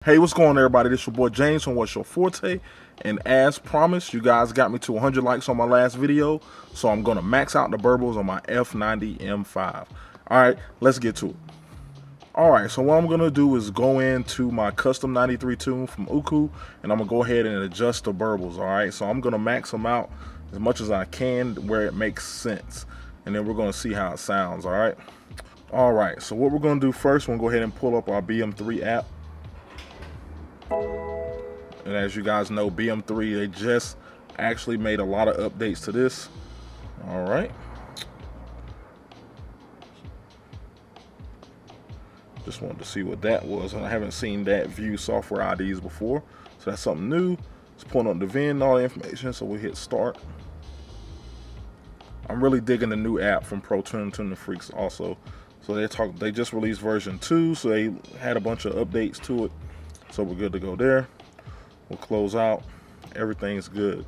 Hey, what's going on, everybody? This your boy James from What's Your Forte, and as promised, you guys got me to 100 likes on my last video, so I'm gonna max out the burbles on my F90 M5. All right, let's get to it. All right, so what I'm gonna do is go into my custom 93 tune from Uku, and I'm gonna go ahead and adjust the burbles. All right, so I'm gonna max them out as much as I can where it makes sense, and then we're gonna see how it sounds. All right. All right, so what we're gonna do first, we're gonna go ahead and pull up our BM3 app. And as you guys know, BM3, they just actually made a lot of updates to this. All right. Just wanted to see what that was. And I haven't seen that view software IDs before. So that's something new. It's pulling up the VIN and all the information. So we hit start. I'm really digging the new app from Pro Tuning Freaks also. So they just released version 2. So they had a bunch of updates to it. So we're good to go there. We'll close out. Everything's good.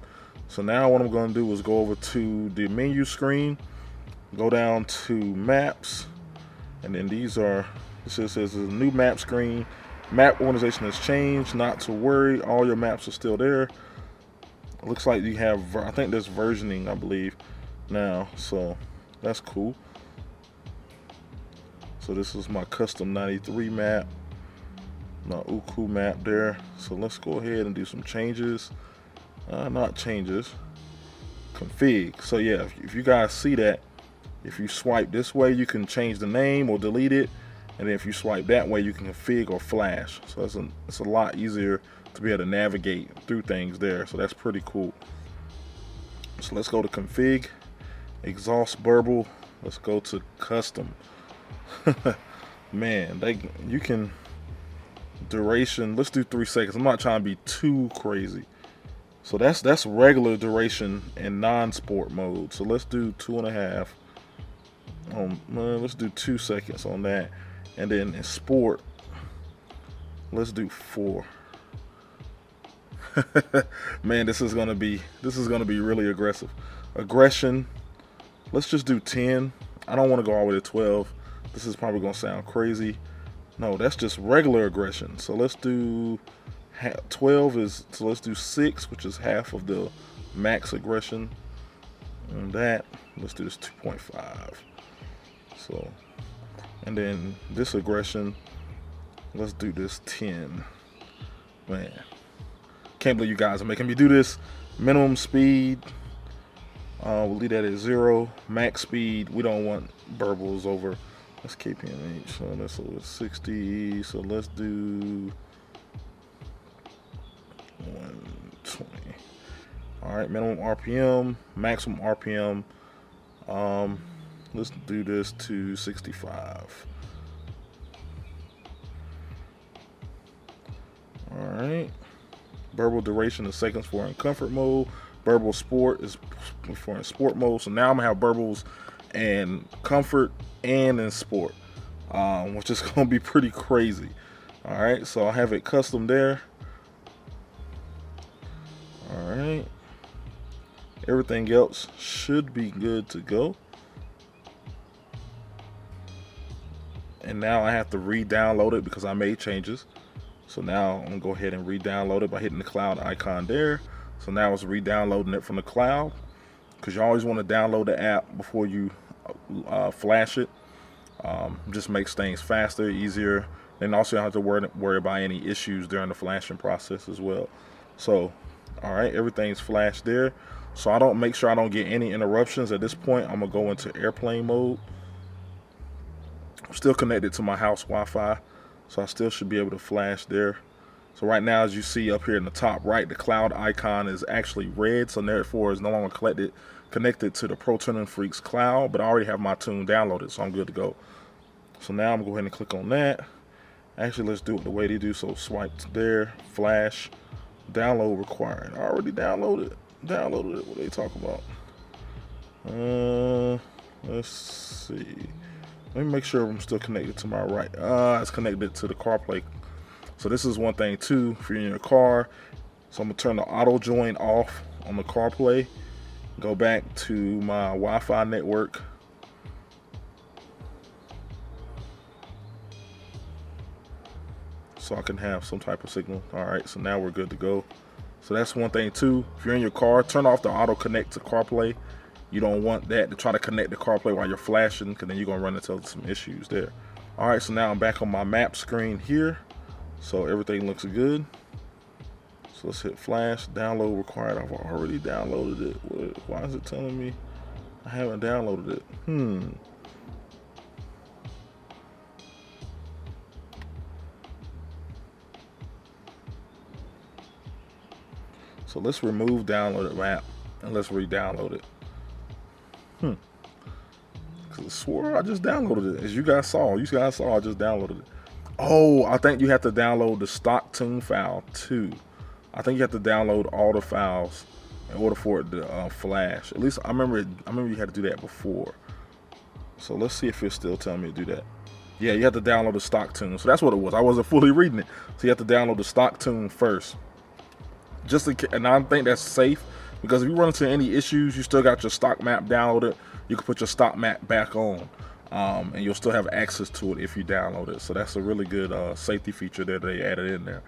So now what I'm going to do is go over to the menu screen, go down to maps, and then this says a new map screen. Map organization has changed. Not to worry, all your maps are still there. It looks like you have, I think there's versioning, I believe, now. So that's cool. So this is my custom 93 map. My Uku map there. So let's go ahead and do some changes. Not changes, config. So yeah, if you guys see that, if you swipe this way, you can change the name or delete it, and then if you swipe that way, you can config or flash. So it's a lot easier to be able to navigate through things there. So that's pretty cool. So let's go to config, exhaust burble. Let's go to custom. Man, you can. Duration, let's do 3 seconds. I'm not trying to be too crazy. So that's regular duration in non-sport mode. So let's do 2.5. Let's do 2 seconds on that. And then in sport, let's do 4. Man, this is gonna be really aggressive. Aggression, let's just do 10. I don't want to go all the way to 12. This is probably gonna sound crazy. No, that's just regular aggression. So let's do 12 so let's do 6, which is half of the max aggression. And that, let's do this 2.5. So, and then this aggression, let's do this 10. Man, can't believe you guys are making me do this. Minimum speed, we'll leave that at 0. Max speed, we don't want burbles over. Let's KPMH, so that's over 60, so let's do 120. All right, minimum RPM, maximum RPM, let's do this to 65. All right, burble duration is seconds for in comfort mode. Burble sport is for in sport mode, so now I'm gonna have burbles and comfort and in sport, which is gonna be pretty crazy. All right, so I have it custom there. All right, everything else should be good to go. And now I have to re-download it because I made changes. So now I'm gonna go ahead and re-download it by hitting the cloud icon there. So now it's re-downloading it from the cloud, because you always want to download the app before you flash it. Just makes things faster, easier, and also you don't have to worry about any issues during the flashing process as well. So, all right, everything's flashed there. So make sure I don't get any interruptions at this point. I'm gonna go into airplane mode. I'm still connected to my house Wi-Fi, so I still should be able to flash there. So right now, as you see up here in the top right, the cloud icon is actually red, so therefore it's no longer connected to the Pro Tuning Freaks cloud, but I already have my tune downloaded, so I'm good to go. So now I'm gonna go ahead and click on that. Actually, let's do it the way they do. So swipe there, flash, download required. I already downloaded it. What they talk about? Let's see. Let me make sure I'm still connected to my right. It's connected to the CarPlay. So this is one thing too, if you're in your car. So I'm gonna turn the auto join off on the CarPlay. Go back to my Wi-Fi network. so I can have some type of signal. All right, so now we're good to go. So that's one thing too. If you're in your car, turn off the auto connect to CarPlay. You don't want that to try to connect to CarPlay while you're flashing, because then you're gonna run into some issues there. All right, so now I'm back on my map screen here. So everything looks good. So let's hit flash, download required. I've already downloaded it. Why is it telling me I haven't downloaded it? So let's remove downloaded map and let's re-download it. Cause I swore I just downloaded it. As you guys saw, I just downloaded it. Oh, I think you have to download the stock tune file too. I think you have to download all the files in order for it to flash. At least I remember you had to do that before. So let's see if it's still telling me to do that. Yeah, you have to download the stock tune. So that's what it was. I wasn't fully reading it. So you have to download the stock tune first. Just in case, and I think that's safe, because if you run into any issues, you still got your stock map downloaded. You can put your stock map back on, and you'll still have access to it if you download it. So that's a really good safety feature that they added in there.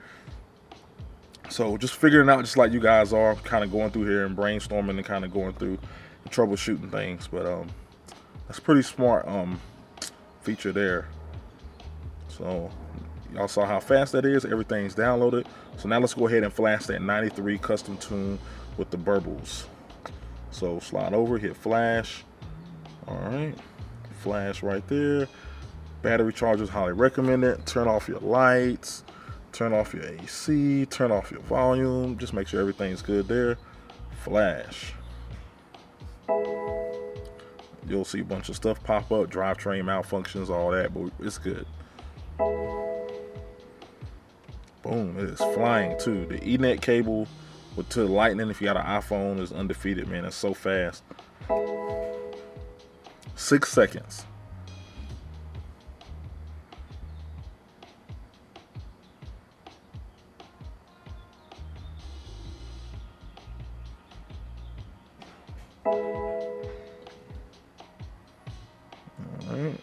So just figuring out, just like you guys are, kind of going through here and brainstorming and kind of going through and troubleshooting things. But that's a pretty smart feature there. So y'all saw how fast that is. Everything's downloaded. So now let's go ahead and flash that 93 custom tune with the Burbles. So slide over, hit flash. All right, flash right there. Battery chargers highly recommended. Turn off your lights, turn off your AC, turn off your volume. Just make sure everything's good there. Flash. You'll see a bunch of stuff pop up, drivetrain malfunctions, all that, but it's good. Boom, it is flying too. The Ethernet cable to the lightning, if you got an iPhone, is undefeated, man. It's so fast. 6 seconds. All right.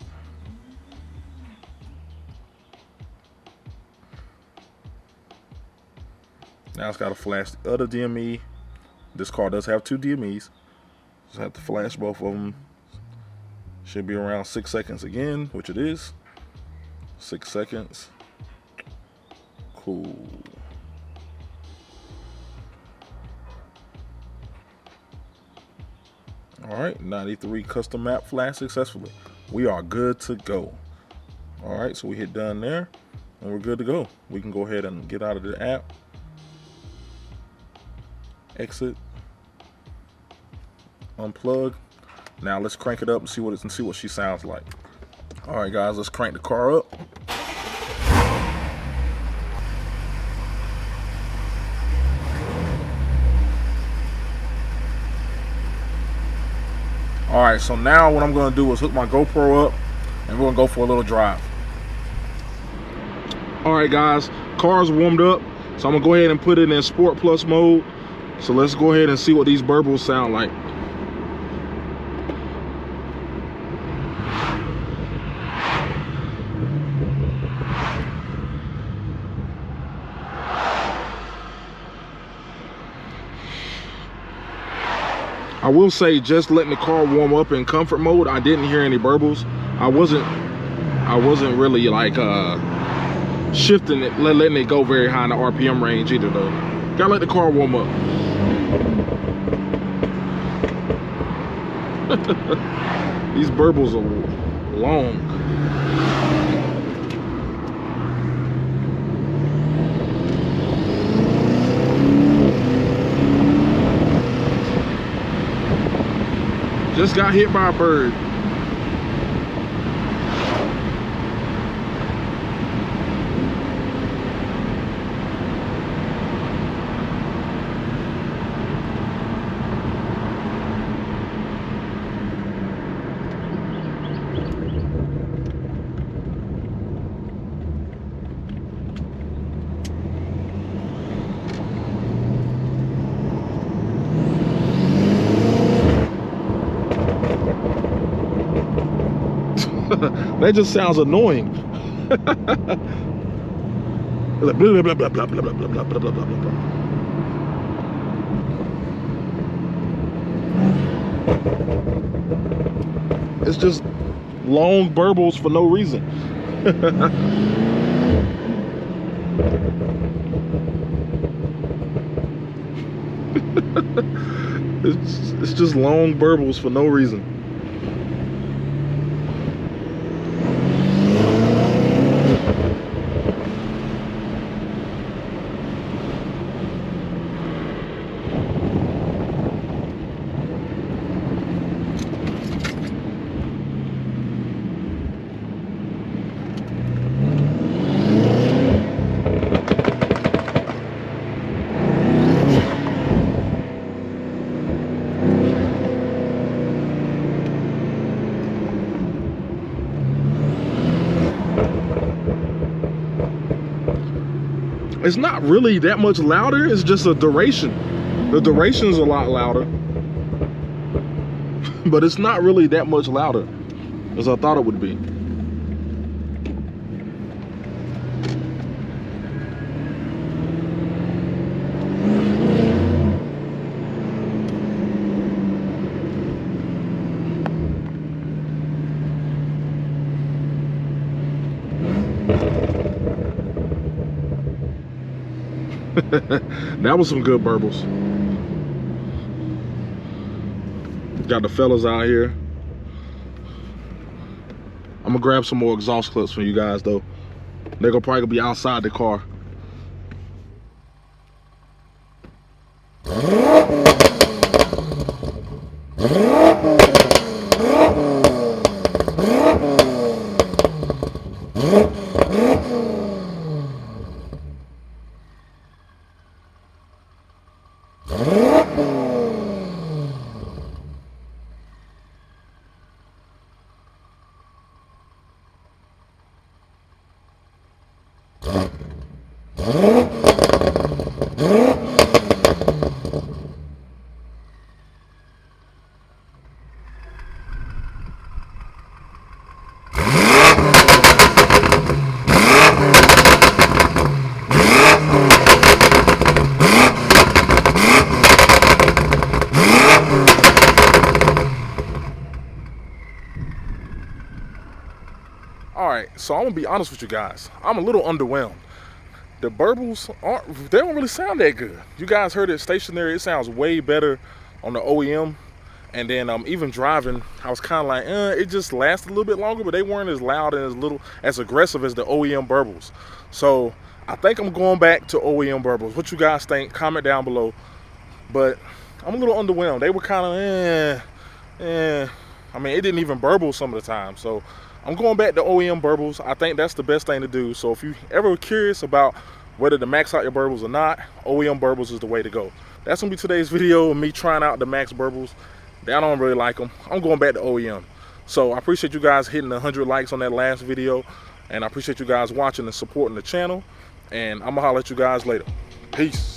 Now it's got to flash the other DME. This car does have two DMEs. Just have to flash both of them. Should be around 6 seconds again, which it is. 6 seconds. Cool. All right, 93 custom map flash successfully. We are good to go. All right, so we hit done there, and we're good to go. We can go ahead and get out of the app. Exit. Unplug. Now let's crank it up and see what she sounds like. All right, guys, let's crank the car up. All right, so now what I'm gonna do is hook my GoPro up and we're gonna go for a little drive. All right, guys, car's warmed up, so I'm gonna go ahead and put it in Sport Plus mode. So let's go ahead and see what these Burbles sound like. I will say, just letting the car warm up in comfort mode, I didn't hear any Burbles. I wasn't really like shifting it, letting it go very high in the RPM range either though. Gotta let the car warm up. These Burbles are long. Just got hit by a bird. That just sounds annoying. Like blah, blah, blah, blah, blah, blah, blah, blah, blah, blah, blah, blah. It's just long burbles for no reason. It's just long burbles for no reason. It's not really that much louder, it's just a duration. The duration's a lot louder. But it's not really that much louder as I thought it would be. That was some good burbles. Got the fellas out here. I'm gonna grab some more exhaust clips for you guys though. They're gonna probably be outside the car. So I'm gonna be honest with you guys. I'm a little underwhelmed. The burbles they don't really sound that good. You guys heard it stationary, it sounds way better on the OEM. And then even driving, I was kind of like, it just lasts a little bit longer, but they weren't as loud and as aggressive as the OEM burbles. So I think I'm going back to OEM burbles. What you guys think? Comment down below. But I'm a little underwhelmed. They were kind of I mean, it didn't even burble some of the time. So I'm going back to OEM burbles. I think that's the best thing to do. So if you ever curious about whether to max out your burbles or not, OEM burbles is the way to go. That's gonna be today's video of me trying out the max burbles. I don't really like them. I'm going back to OEM. So I appreciate you guys hitting 100 likes on that last video, and I appreciate you guys watching and supporting the channel, and I'm gonna holler at you guys later. Peace.